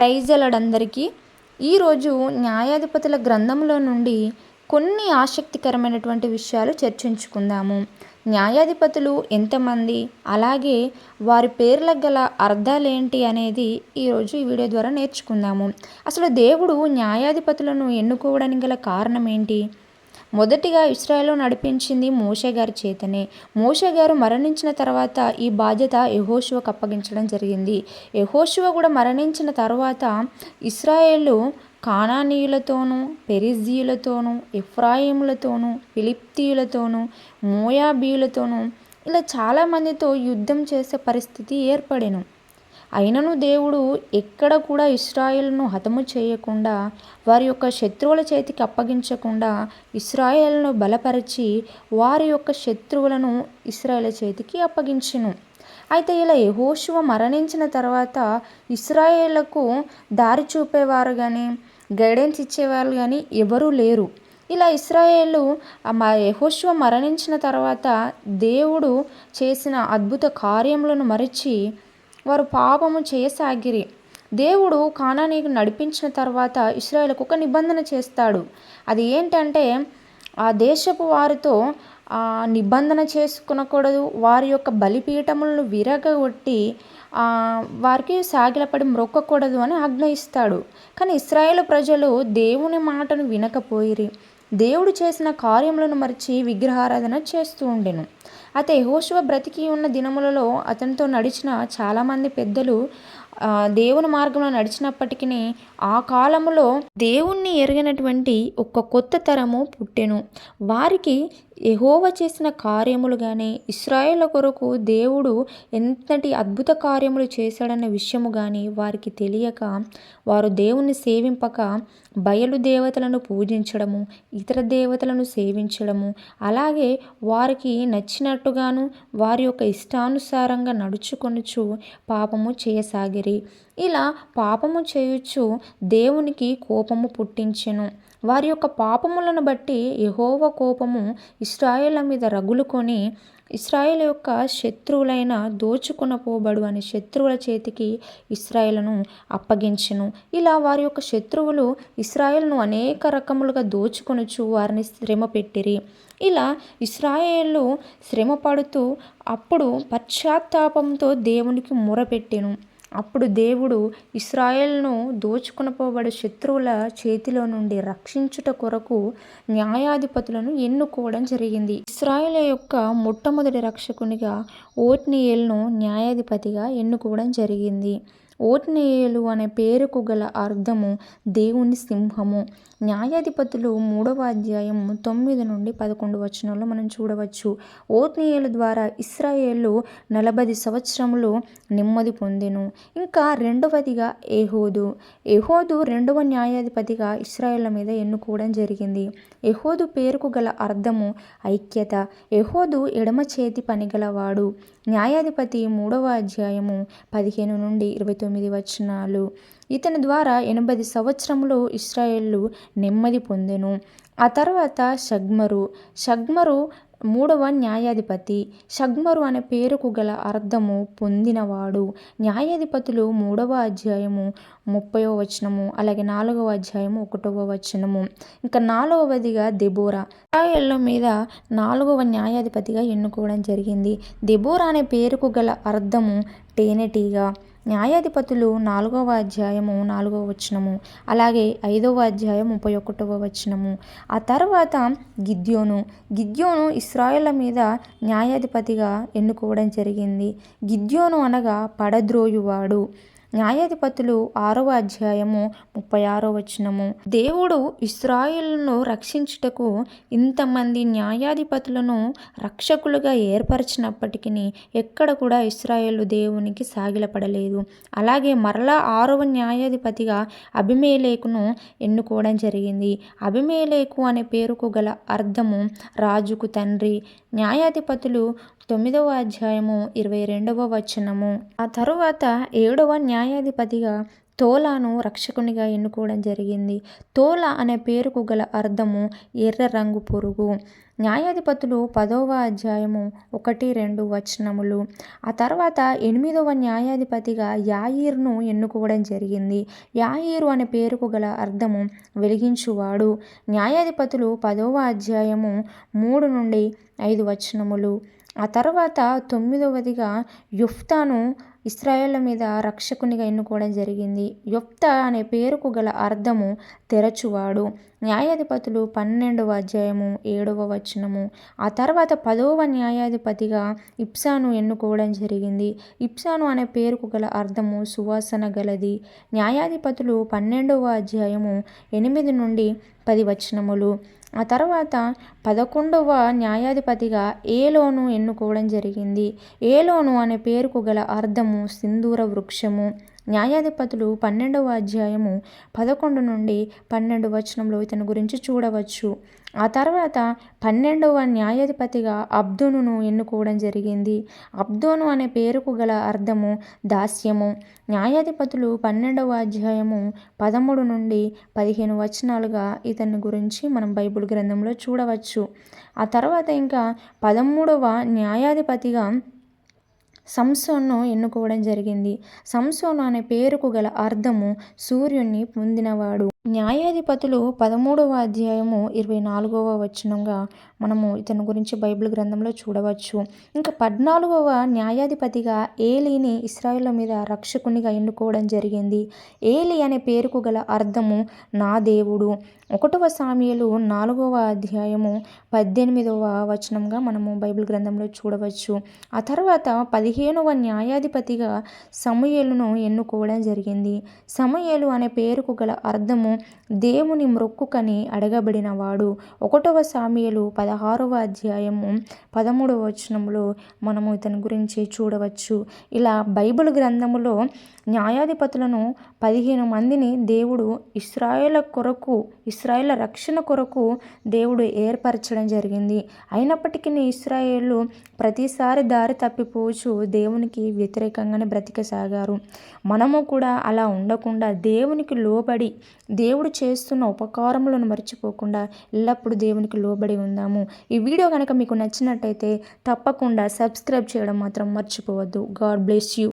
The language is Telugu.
ప్రైజలడందరికీ ఈరోజు న్యాయాధిపతుల గ్రంథంలో నుండి కొన్ని ఆసక్తికరమైనటువంటి విషయాలు చర్చించుకుందాము. న్యాయాధిపతులు ఎంతమంది, అలాగే వారి పేర్లకు గల అర్థాలేంటి అనేది ఈరోజు ఈ వీడియో ద్వారా నేర్చుకుందాము. అసలు దేవుడు న్యాయాధిపతులను ఎన్నుకోవడానికి గల కారణం ఏంటి? మొదటిగా ఇశ్రాయేలును నడిపించింది మోషే గారి చేతనే. మోషే గారు మరణించిన తర్వాత ఈ బాధ్యత యెహోషువకు అప్పగించడం జరిగింది. యెహోషువ కూడా మరణించిన తర్వాత ఇశ్రాయేలు కానానీయులతోనూ, పెరిజ్జీయులతోనూ, ఎఫ్రాయిములతోనూ, ఫిలిష్తీయులతోనూ, మోయాబీయులతోనూ ఇలా చాలామందితో యుద్ధం చేసే పరిస్థితి ఏర్పడెను. అయినను దేవుడు ఎక్కడ కూడా ఇశ్రాయేలును హతము చేయకుండా, వారి యొక్క శత్రువుల చేతికి అప్పగించకుండా ఇశ్రాయేలును బలపరిచి వారి యొక్క శత్రువులను ఇశ్రాయేలు చేతికి అప్పగించెను. అయితే ఇలా యెహోషువ మరణించిన తర్వాత ఇశ్రాయేలుకు దారి చూపేవారు కానీ, గైడెన్స్ ఇచ్చేవాళ్ళు కానీ ఎవరూ లేరు. ఇలా ఇశ్రాయేలు యెహోషువ మరణించిన తర్వాత దేవుడు చేసిన అద్భుత కార్యములను మరచి వారు పాపము చేయసాగిరి. దేవుడు కానానీయులకు నడిపించిన తర్వాత ఇశ్రాయేలుకు ఒక నిబంధన చేస్తాడు. అది ఏంటంటే, ఆ దేశపు వారితో నిబంధన చేసుకునకూడదు, వారి యొక్క బలిపీఠములను విరగగొట్టి వారికి సాగిలపడి మ్రొక్కకూడదు అని ఆజ్ఞ ఇస్తాడు. కానీ ఇశ్రాయేలు ప్రజలు దేవుని మాటను వినకపోయిరి. దేవుడు చేసిన కార్యములను మరిచి విగ్రహారాధన చేస్తూ ఉండెను. అయితే యెహోషువ బ్రతికి ఉన్న దినములలో అతనితో నడిచిన చాలామంది పెద్దలు దేవుని మార్గంలో నడిచినప్పటికీ ఆ కాలములో దేవుణ్ణి ఎరిగినటువంటి ఒక కొత్త తరము పుట్టెను. వారికి యెహోవా చేసిన కార్యములు కానీ, ఇశ్రాయేలు కొరకు దేవుడు ఎంతటి అద్భుత కార్యములు చేశాడన్న విషయము కానీ వారికి తెలియక వారు దేవుణ్ణి సేవింపక బయలు దేవతలను పూజించడము, ఇతర దేవతలను సేవించడము, అలాగే వారికి నచ్చినట్టుగాను వారి యొక్క ఇష్టానుసారంగా నడుచుకొనుచు పాపము చేయసాగిరి. ఇలా పాపము చేయుచు దేవునికి కోపము పుట్టించెను. వారి యొక్క పాపములను బట్టి యెహోవా కోపము ఇశ్రాయేళ్ల మీద రగులుకొని ఇశ్రాయేలు యొక్క శత్రువులైన దోచుకొనపోబడు అనే శత్రువుల చేతికి ఇశ్రాయేలును అప్పగించెను. ఇలా వారి యొక్క శత్రువులు ఇశ్రాయేలును అనేక రకములుగా దోచుకొనుచు వారిని శ్రమ పెట్టిరి. ఇలా ఇశ్రాయేలు శ్రమ పడుతూ అప్పుడు పశ్చాత్తాపంతో దేవునికి మొరపెట్టెను. అప్పుడు దేవుడు ఇశ్రాయేలును దోచుకొనపోబడే శత్రువుల చేతిలో నుండి రక్షించుట కొరకు న్యాయాధిపతులను ఎన్నుకోవడం జరిగింది. ఇశ్రాయేలు యొక్క మొట్టమొదటి రక్షకునిగా ఓత్నీయేలును న్యాయాధిపతిగా ఎన్నుకోవడం జరిగింది. ఓత్నీయేలు అనే పేరుకు గల అర్థము దేవుని సింహము. న్యాయాధిపతులు 3వ అధ్యాయం 9 నుండి 11 వచనంలో మనం చూడవచ్చు. ఓత్నీయేలు ద్వారా ఇశ్రాయేలు 40 సంవత్సరములు నెమ్మది పొందెను. ఇంకా రెండవదిగా యెహూదు 2వ న్యాయాధిపతిగా ఇశ్రాయేళ్ల మీద ఎన్నుకోవడం జరిగింది. యెహూదు పేరుకు గల అర్థము ఐక్యత. యెహూదు ఎడమ చేతి పనిగలవాడు. న్యాయాధిపతి 3వ అధ్యాయము 15 నుండి 29 వచనాలు. ఇతని ద్వారా 80 సంవత్సరములు ఇశ్రాయేలు నెమ్మది పొందెను. ఆ తర్వాత షగ్మరు 3వ న్యాయాధిపతి. షగ్మరు అనే పేరుకు గల అర్థము పొందినవాడు. న్యాయాధిపతులు 3వ అధ్యాయము 30వ వచనము, అలాగే 4వ అధ్యాయము 1వ వచనము. ఇంకా 4వదిగా దెబోరా ఇశ్రాయేలు మీద 4వ న్యాయాధిపతిగా ఎన్నుకోవడం జరిగింది. దెబోరా అనే పేరుకు గల అర్థము తేనెటీగ. న్యాయాధిపతులు 4వ అధ్యాయము 4వ వచనము, అలాగే 5వ అధ్యాయం 31వ వచనము. ఆ తర్వాత గిద్యోను ఇశ్రాయేళ్ల మీద న్యాయాధిపతిగా ఎన్నుకోవడం జరిగింది. గిద్యోను అనగా పడద్రోయువాడు. న్యాయాధిపతులు 6వ అధ్యాయము 36వ వచనము. దేవుడు ఇశ్రాయేలును రక్షించుటకు ఇంతమంది న్యాయాధిపతులను రక్షకులుగా ఏర్పరిచినప్పటికీ ఎక్కడ కూడా ఇశ్రాయేలు దేవునికి సాగిలపడలేదు. అలాగే మరలా 6వ న్యాయాధిపతిగా అబీమెలెకును ఎన్నుకోవడం జరిగింది. అబీమెలెకు అనే పేరుకు గల అర్థము రాజుకు తండ్రి. న్యాయాధిపతులు 9వ అధ్యాయము 22వ వచనము. ఆ తరువాత 7వ న్యాయాధిపతిగా తోలాను రక్షకునిగా ఎన్నుకోవడం జరిగింది. తోల అనే పేరుకు గల అర్థము ఎర్ర రంగు పురుగు. న్యాయాధిపతులు 10వ అధ్యాయము 1, 2 వచనములు. ఆ తర్వాత 8వ న్యాయాధిపతిగా యాయీరును ఎన్నుకోవడం జరిగింది. యాయీరు అనే పేరుకు గల అర్థము వెలిగించువాడు. న్యాయాధిపతులు 10వ అధ్యాయము 3 నుండి 5 వచనములు. ఆ తర్వాత 9వదిగా యొఫ్తాను ఇశ్రాయేళ్ల మీద రక్షకునిగా ఎన్నుకోవడం జరిగింది. యొఫ్తా అనే పేరుకు గల అర్థము తెరచువాడు. న్యాయాధిపతులు 12వ అధ్యాయము 7వ వచనము. ఆ తర్వాత 10వ న్యాయాధిపతిగా ఇబ్సాను ఎన్నుకోవడం జరిగింది. ఇబ్సాను అనే పేరుకు గల అర్థము సువాసన గలది. న్యాయాధిపతులు 12వ అధ్యాయము 8 నుండి 10 వచనములు. ఆ తర్వాత 11వ న్యాయాధిపతిగా ఏలోను ఎన్నుకోవడం జరిగింది. ఏలోను అనే పేరుకు గల అర్థము సింధూర వృక్షము. న్యాయాధిపతులు 12వ అధ్యాయము 11 నుండి 12 వచనంలో ఇతని గురించి చూడవచ్చు. ఆ తర్వాత 12వ న్యాయాధిపతిగా అబ్దోనును ఎన్నుకోవడం జరిగింది. అబ్దోను అనే పేరుకు గల అర్థము దాస్యము. న్యాయాధిపతులు 12వ అధ్యాయము 13 నుండి 15 వచనాలుగా ఇతని గురించి మనం బైబిల్ గ్రంథంలో చూడవచ్చు. ఆ తర్వాత ఇంకా 13వ న్యాయాధిపతిగా సంసోన్ను ఎన్నుకోవడం జరిగింది. సంసోను అనే పేరుకు గల అర్థము సూర్యుణ్ణి పొందినవాడు. న్యాయాధిపతులు 13వ అధ్యాయము 24వ వచనంగా మనము ఇతని గురించి బైబిల్ గ్రంథంలో చూడవచ్చు. ఇంకా 14వ న్యాయాధిపతిగా ఏలీని ఇశ్రాయేళ్ల మీద రక్షకునిగా ఎన్నుకోవడం జరిగింది. ఏలీ అనే పేరుకు గల అర్థము నా దేవుడు. 1వ సాముయేలు 4వ అధ్యాయము 18వ వచనంగా మనము బైబిల్ గ్రంథంలో చూడవచ్చు. ఆ తర్వాత 15వ న్యాయాధిపతిగా సమూయేలును ఎన్నుకోవడం జరిగింది. సమూయేలు అనే పేరుకు గల అర్థము దేవుని మ్రొక్కుకని అడగబడినవాడు. 1వ సాముయేలు 16వ అధ్యాయము 13వ వచనంలో మనము ఇతని గురించి చూడవచ్చు. ఇలా బైబిల్ గ్రంథములో న్యాయాధిపతులను 15 మందిని దేవుడు ఇశ్రాయేళ్ల రక్షణ కొరకు దేవుడు ఏర్పరచడం జరిగింది. అయినప్పటికీ ఇశ్రాయేలు ప్రతిసారి దారి తప్పిపోవచ్చు దేవునికి వ్యతిరేకంగానే బ్రతికసాగారు. మనము కూడా అలా ఉండకుండా దేవునికి లోబడి దేవుడు చేస్తున్న ఉపకారములను మర్చిపోకుండా ఎల్లప్పుడూ దేవునికి లోబడి ఉందాము. ఈ వీడియో కనుక మీకు నచ్చినట్టయితే తప్పకుండా సబ్స్క్రైబ్ చేయడం మాత్రం మర్చిపోవద్దు. God bless you.